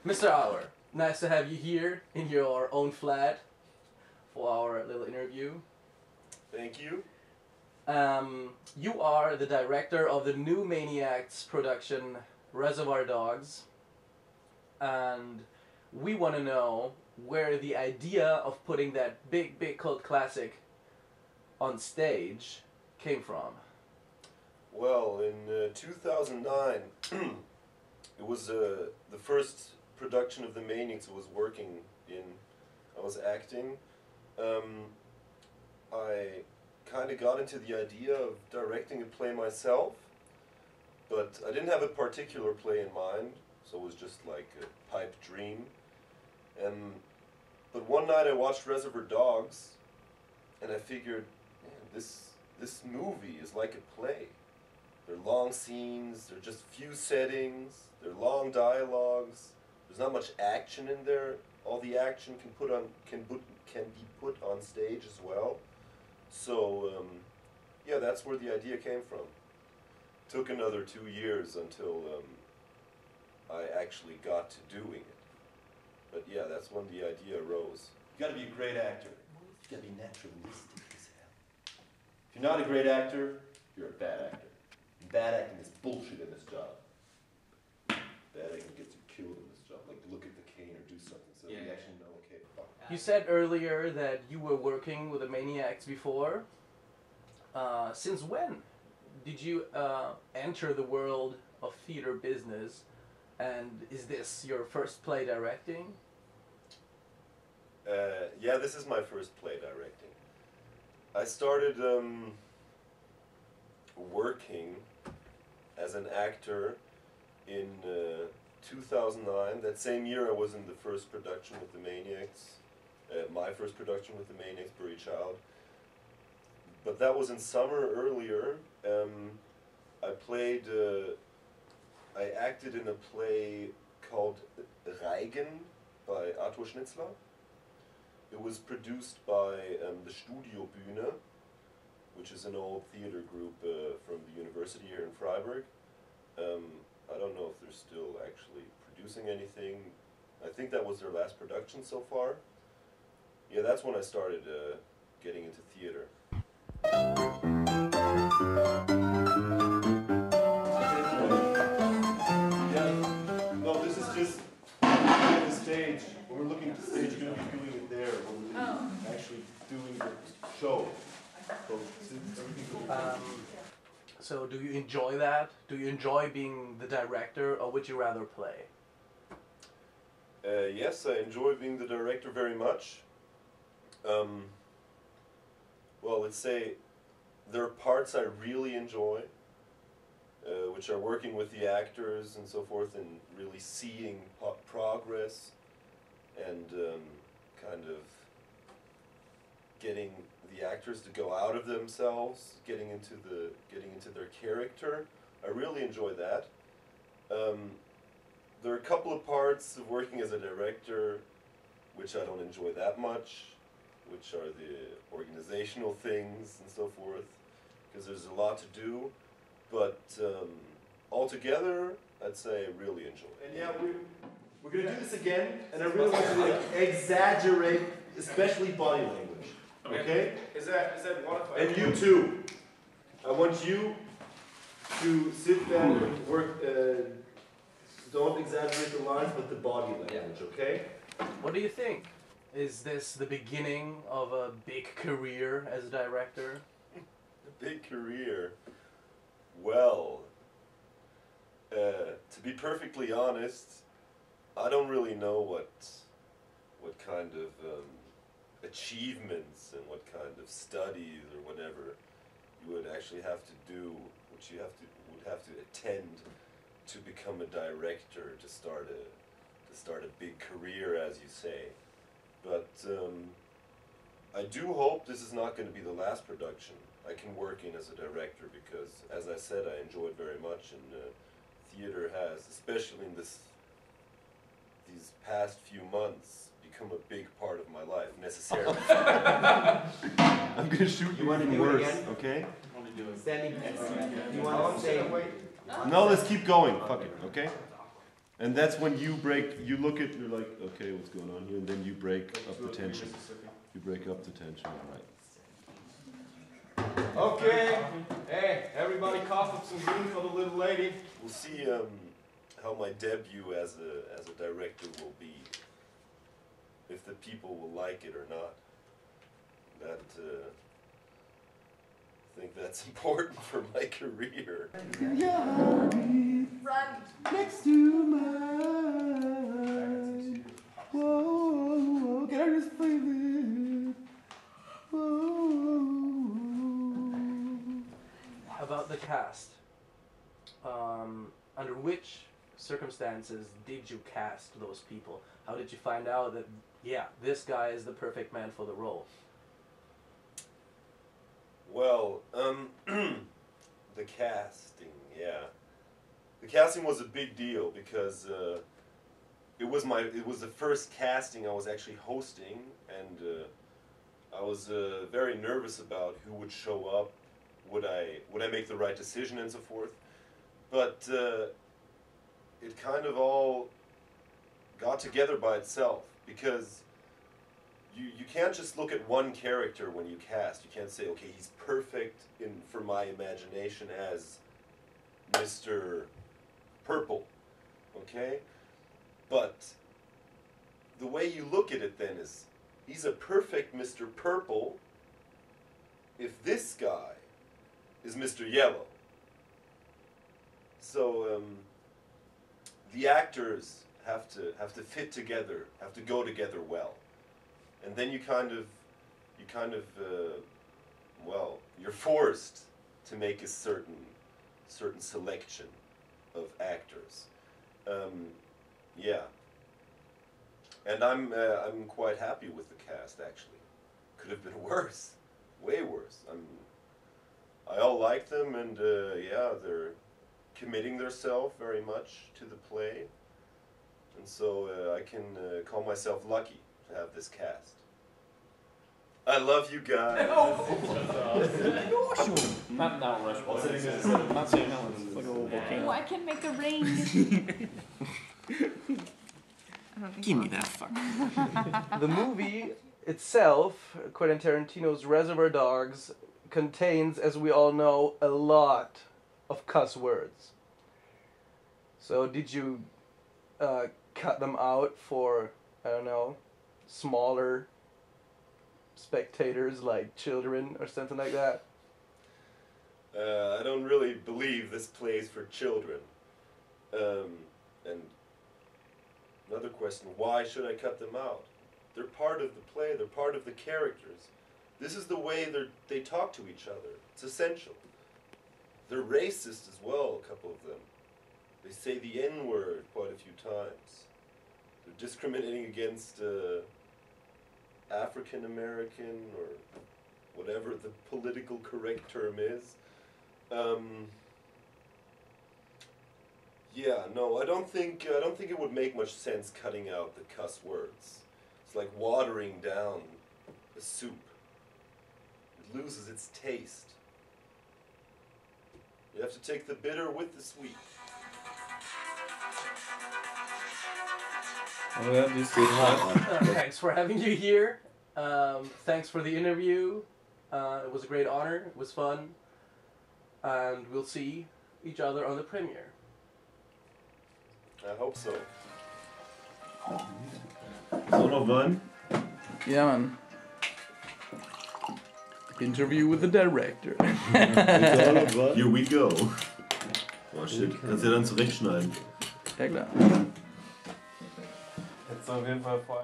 Mr. Auer, nice to have you here in your own flat for our little interview. Thank you. You are the director of the new maniACTs production, Reservoir Dogs, and we want to know where the idea of putting that big cult classic on stage came from. Well, in 2009, it was the first production of the maniACTs I was working in. I was acting. I kind of got into the idea of directing a play myself, but I didn't have a particular play in mind, so it was just like a pipe dream. But one night I watched Reservoir Dogs, and I figured, man, this movie is like a play. They're long scenes, they're just few settings, they're long dialogues. There's not much action in there. All the action can be put on stage as well. So yeah, that's where the idea came from. Took another 2 years until I actually got to doing it. But yeah, that's when the idea arose. You gotta be a great actor. You gotta be naturalistic as hell. If you're not a great actor, you're a bad actor. Bad acting is bullshit in this job. Bad acting gets you killed in this job. Like, look at the cane or do something so you actually know, okay, fuck. You said earlier that you were working with the maniACTs before. Since when did you enter the world of theater business, and is this your first play directing? Yeah, this is my first play directing. I started working as an actor in 2009. That same year I was in the first production with the maniACTs, my first production with the maniACTs, Bury Child. But that was in summer earlier. I acted in a play called Reigen by Arthur Schnitzler. It was produced by the Studio Bühne, which is an old theater group from the university here in Freiburg. I don't know if they're still actually producing anything. I think that was their last production so far. Yeah, that's when I started getting into theater. Yeah, no, this is just the stage. When we're looking at the stage, you're going to be doing it there. When we're actually doing the show. So do you enjoy that? Do you enjoy being the director, or would you rather play? Yes, I enjoy being the director very much. Well, let's say there are parts I really enjoy, which are working with the actors and so forth, and really seeing progress and kind of getting the actors to go out of themselves, getting into their character. I really enjoy that. There are a couple of parts of working as a director which I don't enjoy that much, which are the organizational things and so forth, because there's a lot to do. But altogether, I'd say I really enjoy it. And yeah, we're going to do this again, and I really want to exaggerate, especially body language. Okay? Is that one of And you too. I want you to sit back and work, don't exaggerate the lines, but the body language, okay? What do you think? Is this the beginning of a big career as a director? A big career? Well, to be perfectly honest, I don't really know what kind of achievements and what kind of studies or whatever you would actually have to do, which you would have to attend to become a director, to start a big career, as you say. But I do hope this is not going to be the last production I can work in as a director, because, as I said, I enjoy it very much, and theater has, especially in these past few months, become a big part of my life, necessarily. I'm going to shoot you even worse, okay? Standing. You want to say? No, let's keep going. Fuck it, okay? And that's when you look at, you're like, okay, what's going on here? And then you break up the tension. You break up the tension, right? Okay. Hey, everybody cough up some green for the little lady. We'll see how my debut as a director will be. If the people will like it or not. That, I think that's important for my career. Run. Next to mine. Whoa, can I just play this? Whoa. How about the cast? Under which circumstances did you cast those people? How did you find out that, yeah, this guy is the perfect man for the role? Well, the casting, yeah. The casting was a big deal because it was the first casting I was actually hosting, and I was very nervous about who would show up, would I make the right decision and so forth. But it kind of all got together by itself, because you can't just look at one character when you cast. You can't say, okay, he's perfect for my imagination as Mr. Purple, okay? But the way you look at it then is, he's a perfect Mr. Purple if this guy is Mr. Yellow. So the actors have to fit together, have to go together well. And then you kind of, well, you're forced to make a certain selection of actors. Yeah. And I'm quite happy with the cast, actually. Could have been worse, way worse. I all like them, and yeah, they're committing themselves very much to the play. And so I can call myself lucky to have this cast. I love you guys. Not now, Rush. Not saying that was like a little volcano. Oh, I can make a ring. Give me that fuck. The movie itself, Quentin Tarantino's Reservoir Dogs, contains, as we all know, a lot of cuss words. So did you cut them out for, I don't know, smaller spectators like children or something like that? I don't really believe this play's for children. And another question, why should I cut them out? They're part of the play, they're part of the characters. This is the way they talk to each other. It's essential. They're racist as well, a couple of them. They say the N-word quite a few times. They're discriminating against African American, or whatever the political correct term is. Yeah, no, I don't think it would make much sense cutting out the cuss words. It's like watering down a soup. It loses its taste. You have to take the bitter with the sweet. Oh, yeah, this is hot. Thanks for having you here. Thanks for the interview. It was a great honor. It was fun. And we'll see each other on the premiere. I hope so. So noch Wein? Yeah, man. Interview with the director. Here we go. Oh shit, kannst du ja dann zurechtschneiden. Ja, klar. Jetzt auf jeden Fall vor